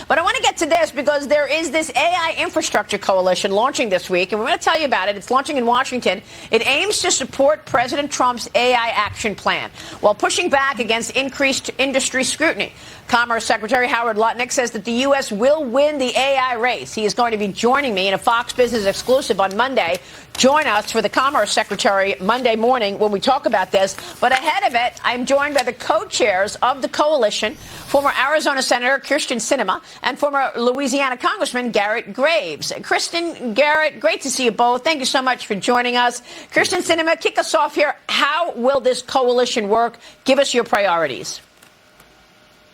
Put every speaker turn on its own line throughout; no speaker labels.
But I want to get to this because there is this AI infrastructure coalition launching this week, and we're going to tell you about it. It's launching in Washington. It aims to support President Trump's AI action plan while pushing back against increased industry scrutiny. Commerce Secretary Howard Lutnick says that the U.S. will win the AI race. He is going to be joining me in a Fox Business exclusive on Monday. Join us for the Commerce Secretary Monday morning when we talk about this. But ahead of it, I'm joined by the co-chairs of the coalition, former Arizona Senator Kyrsten Sinema and former Louisiana Congressman Garret Graves. Kyrsten, Garret, great to see you both. Thank you so much for joining us. Kyrsten Sinema, kick us off here. How will this coalition work? Give us your priorities.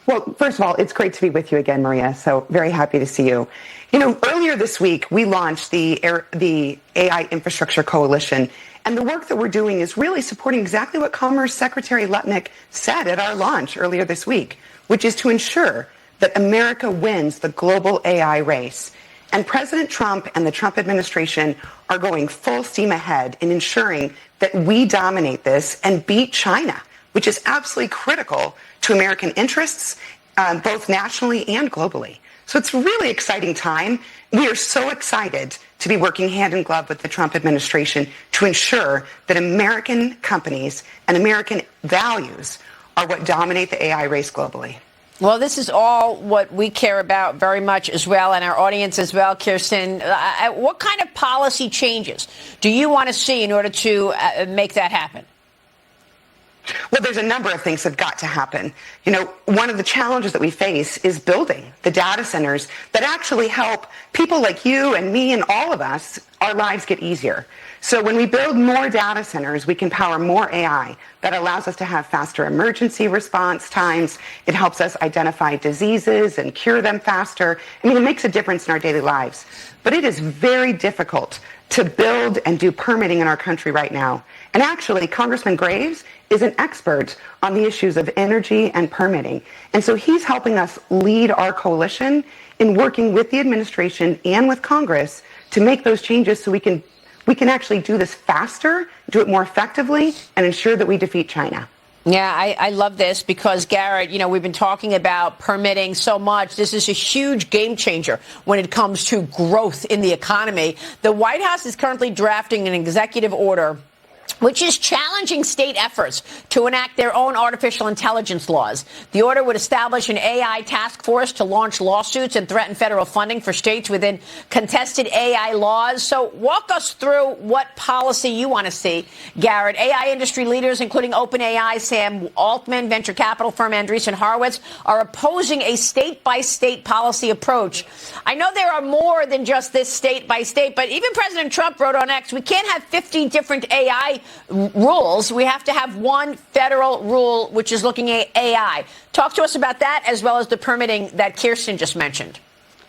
Well, first of all, it's great to be with you again, Maria. So very happy to see you. You know, earlier this week, we launched the AI Infrastructure Coalition. And the work that we're doing is really supporting exactly what Commerce Secretary Lutnick said at our launch earlier this week, which is to ensure that America wins the global AI race. And President Trump and the Trump administration are going full steam ahead in ensuring that we dominate this and beat China, which is absolutely critical to American interests, both nationally and globally. So it's a really exciting time. We are so excited to be working hand in glove with the Trump administration to ensure that American companies and American values are what dominate the AI race globally.
Well, this is all what we care about very much as well, and our audience as well, Kyrsten. What kind of policy changes do you want to see in order to make that happen?
Well, there's a number of things that have got to happen. You know, one of the challenges that we face is building the data centers that actually help people like you and me and all of us, our lives get easier. So when we build more data centers, we can power more AI. That allows us to have faster emergency response times. It helps us identify diseases and cure them faster. I mean, it makes a difference in our daily lives. But it is very difficult to build and do permitting in our country right now. And actually, Congressman Graves is an expert on the issues of energy and permitting. And so he's helping us lead our coalition in working with the administration and with Congress to make those changes so we can actually do this faster, do it more effectively, and ensure that we defeat China.
Yeah, I love this because, Garret, you know, we've been talking about permitting so much. This is a huge game changer when it comes to growth in the economy. The White House is currently drafting an executive order which is challenging state efforts to enact their own artificial intelligence laws. The order would establish an AI task force to launch lawsuits and threaten federal funding for states within contested AI laws. So walk us through what policy you want to see, Garret. AI industry leaders, including OpenAI, Sam Altman, venture capital firm Andreessen Horowitz, are opposing a state-by-state policy approach. I know there are more than just this state-by-state, but even President Trump wrote on X, we can't have 50 different AI rules. We have to have one federal rule, which is looking at AI. Talk to us about that, as well as the permitting that Kyrsten just mentioned.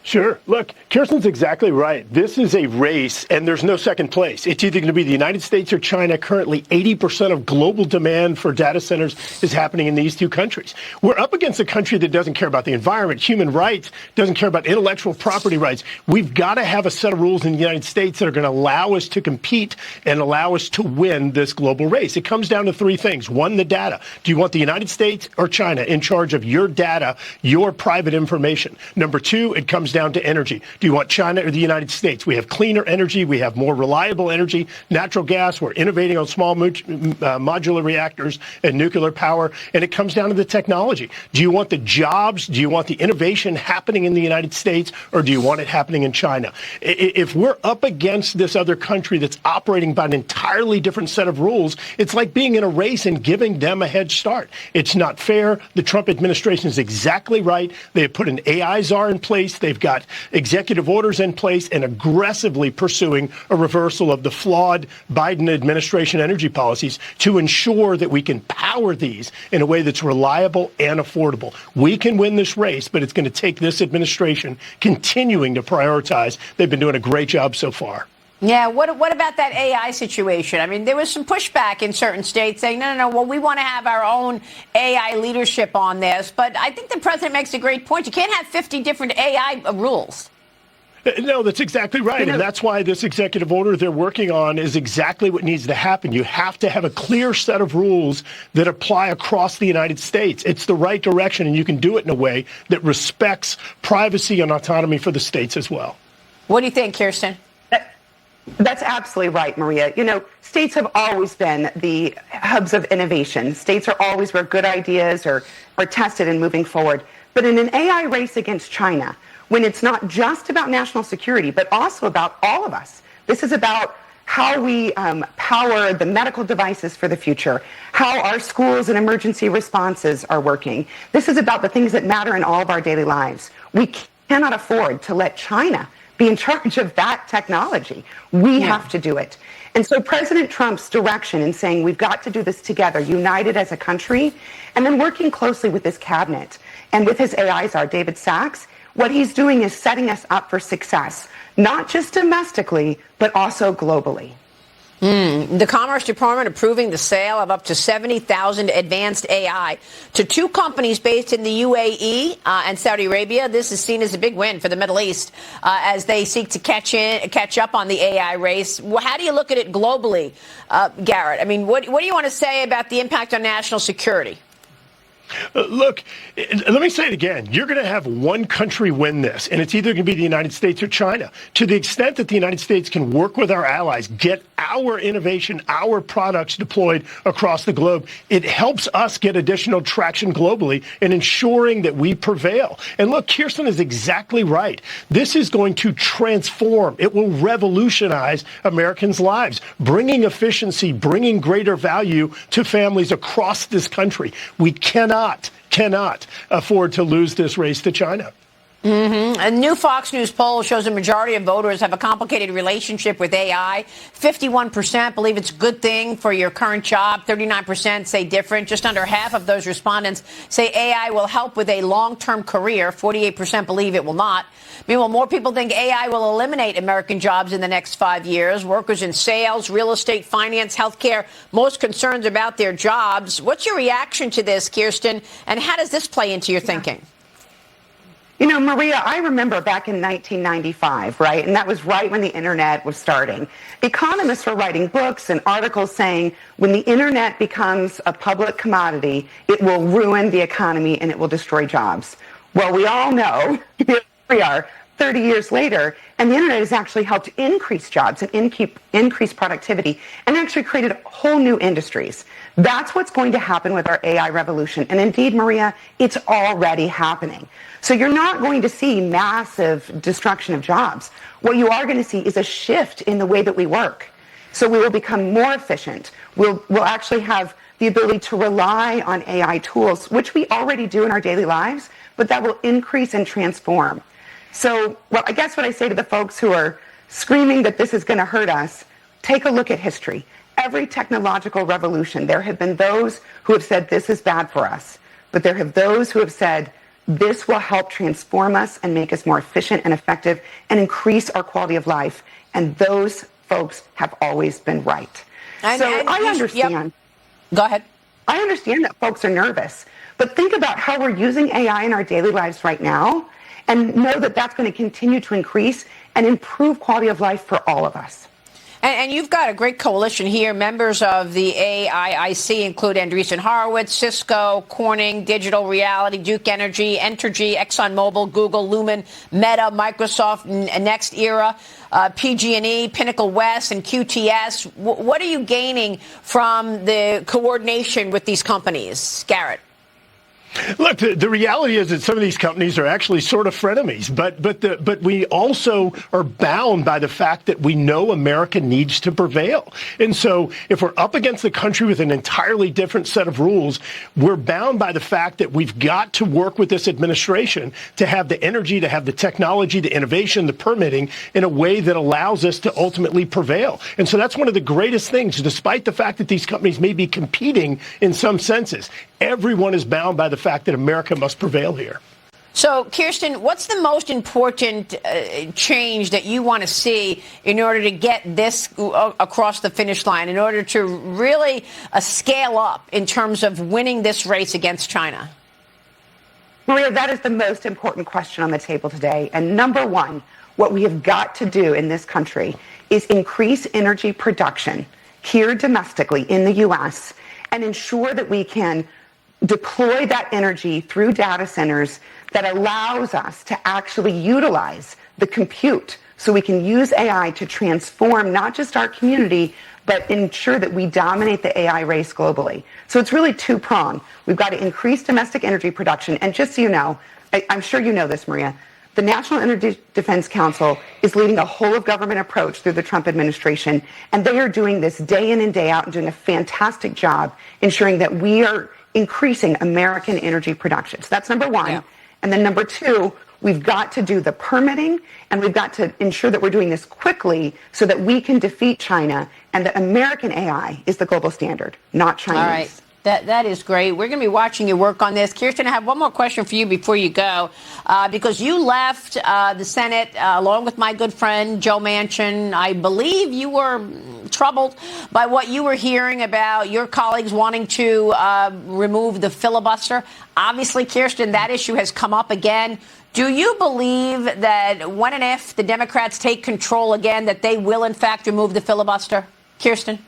Sure. Look, Kyrsten's exactly right. This is a race, and there's no second place. It's either going to be the United States or China. Currently, 80% of global demand for data centers is happening in these two countries. We're up against a country that doesn't care about the environment, human rights, doesn't care about intellectual property rights. We've got to have a set of rules in the United States that are going to allow us to compete and allow us to win this global race. It comes down to three things. One, the data. Do you want the United States or China in charge of your data, your private information? Number two, it comes down to energy. Do you want China or the United States? We have cleaner energy. We have more reliable energy, natural gas. We're innovating on small modular reactors and nuclear power. And it comes down to the technology. Do you want the jobs? Do you want the innovation happening in the United States, or do you want it happening in China? If we're up against this other country that's operating by an entirely different set of rules, it's like being in a race and giving them a head start. It's not fair. The Trump administration is exactly right. They have put an AI czar in place. They've got executive orders in place and aggressively pursuing a reversal of the flawed Biden administration energy policies to ensure that we can power these in a way that's reliable and affordable. We can win this race, but it's going to take this administration continuing to prioritize. They've been doing a great job so far.
Yeah, what about that AI situation? I mean, there was some pushback in certain states saying, no, well, we want to have our own AI leadership on this. But I think the president makes a great point. You can't have 50 different AI rules.
No, that's exactly right. And that's why this executive order they're working on is exactly what needs to happen. You have to have a clear set of rules that apply across the United States. It's the right direction, and you can do it in a way that respects privacy and autonomy for the states as well.
What do you think, Kyrsten?
That's absolutely right, Maria. You know, states have always been the hubs of innovation. States are always where good ideas are tested and moving forward. But in an AI race against China, when it's not just about national security, but also about all of us, this is about how we power the medical devices for the future, how our schools and emergency responses are working. This is about the things that matter in all of our daily lives. We cannot afford to let China be in charge of that technology. We have to do it. And so President Trump's direction in saying we've got to do this together, united as a country, and then working closely with his cabinet and with his AI czar, David Sachs, what he's doing is setting us up for success, not just domestically, but also globally.
The Commerce Department approving the sale of up to 70,000 advanced AI to two companies based in the UAE and Saudi Arabia. This is seen as a big win for the Middle East as they seek to catch up on the AI race. How do you look at it globally, Garret? I mean, what do you want to say about the impact on national security?
Look, let me say it again. You're going to have one country win this, and it's either going to be the United States or China. To the extent that the United States can work with our allies, get our innovation, our products deployed across the globe, it helps us get additional traction globally in ensuring that we prevail. And look, Kyrsten is exactly right. This is going to transform. It will revolutionize Americans' lives, bringing efficiency, bringing greater value to families across this country. We cannot afford to lose this race to China.
A new Fox News poll shows a majority of voters have a complicated relationship with AI. 51% believe it's a good thing for your current job. 39% say different. Just under half of those respondents say AI will help with a long-term career. 48% believe it will not. Meanwhile, more people think AI will eliminate American jobs in the next 5 years. Workers in sales, real estate, finance, healthcare, most concerned about their jobs. What's your reaction to this, Kyrsten, and how does this play into your thinking?
You know, Maria, I remember back in 1995, right? And that was right when the internet was starting. Economists were writing books and articles saying when the internet becomes a public commodity, it will ruin the economy and it will destroy jobs. Well, we all know, here we are 30 years later, and the internet has actually helped increase jobs and increase productivity and actually created whole new industries. That's what's going to happen with our AI revolution. And indeed, Maria, it's already happening. So you're not going to see massive destruction of jobs. What you are going to see is a shift in the way that we work. So we will become more efficient. We'll actually have the ability to rely on AI tools, which we already do in our daily lives, but that will increase and transform. So, well, I guess what I say to the folks who are screaming that this is going to hurt us, take a look at history. Every technological revolution, there have been those who have said this is bad for us, but there have those who have said this will help transform us and make us more efficient and effective and increase our quality of life. And those folks have always been right. I understand.
Yep. Go ahead.
I understand that folks are nervous, but think about how we're using AI in our daily lives right now and know that that's going to continue to increase and improve quality of life for all of us.
And you've got a great coalition here. Members of the AIIC include Andreessen Horowitz, Cisco, Corning, Digital Reality, Duke Energy, Entergy, ExxonMobil, Google, Lumen, Meta, Microsoft, Next Era, PG&E, Pinnacle West, and QTS. What are you gaining from the coordination with these companies, Garret?
Look, the reality is that some of these companies are actually sort of frenemies, but we also are bound by the fact that we know America needs to prevail. And so if we're up against a country with an entirely different set of rules, we're bound by the fact that we've got to work with this administration to have the energy, to have the technology, the innovation, the permitting in a way that allows us to ultimately prevail. And so that's one of the greatest things, despite the fact that these companies may be competing in some senses. Everyone is bound by the fact that America must prevail here.
So, Kyrsten, what's the most important change that you want to see in order to get this across the finish line, in order to really scale up in terms of winning this race against China?
Maria, that is the most important question on the table today. And number one, what we have got to do in this country is increase energy production here domestically in the U.S. and ensure that we can deploy that energy through data centers that allows us to actually utilize the compute so we can use AI to transform not just our community, but ensure that we dominate the AI race globally. So it's really two-pronged. We've got to increase domestic energy production. And just so you know, I'm sure you know this, Maria, the National Energy Defense Council is leading a whole-of-government approach through the Trump administration, and they are doing this day in and day out and doing a fantastic job ensuring that we are increasing American energy production. So that's number one. Yeah. And then number two, we've got to do the permitting, and we've got to ensure that we're doing this quickly so that we can defeat China, and that American AI is the global standard, not Chinese.
All right. That is great. We're going to be watching you work on this. Kyrsten, I have one more question for you before you go, because you left the Senate along with my good friend Joe Manchin. I believe you were troubled by what you were hearing about your colleagues wanting to remove the filibuster. Obviously, Kyrsten, that issue has come up again. Do you believe that when and if the Democrats take control again, that they will, in fact, remove the filibuster? Kyrsten?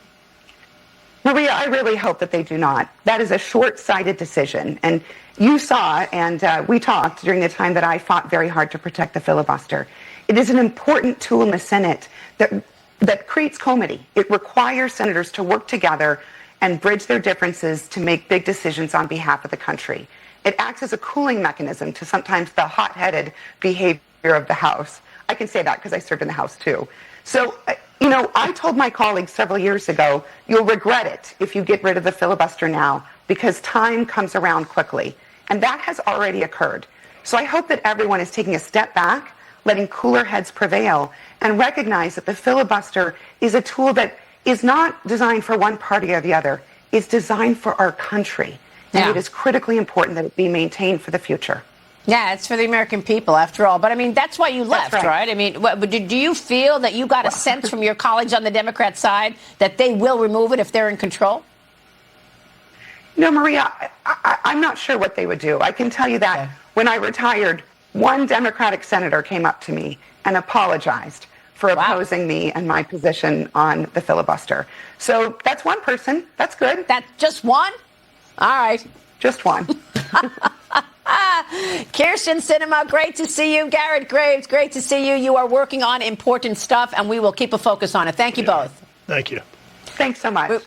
Maria, I really hope that they do not. That is a short-sighted decision. And you saw, and we talked during the time that I fought very hard to protect the filibuster. It is an important tool in the Senate that creates comity. It requires senators to work together and bridge their differences to make big decisions on behalf of the country. It acts as a cooling mechanism to sometimes the hot-headed behavior of the House. I can say that because I served in the House, too. So, you know, I told my colleagues several years ago, you'll regret it if you get rid of the filibuster now, because time comes around quickly. And that has already occurred. So I hope that everyone is taking a step back, letting cooler heads prevail, and recognize that the filibuster is a tool that is not designed for one party or the other. It's designed for our country. And it is critically important that it be maintained for the future.
Yeah, it's for the American people, after all. But, I mean, that's why you left, right? I mean, do you feel that you got a sense from your colleagues on the Democrat side that they will remove it if they're in control?
No, Maria, I'm not sure what they would do. I can tell you that when I retired, one Democratic senator came up to me and apologized for opposing me and my position on the filibuster. So that's one person. That's good.
That's just one? All right.
Just one.
Kyrsten Sinema, great to see you. Garret Graves, great to see you. You are working on important stuff, and we will keep a focus on it. Thank you both.
Thank you.
Thanks so much.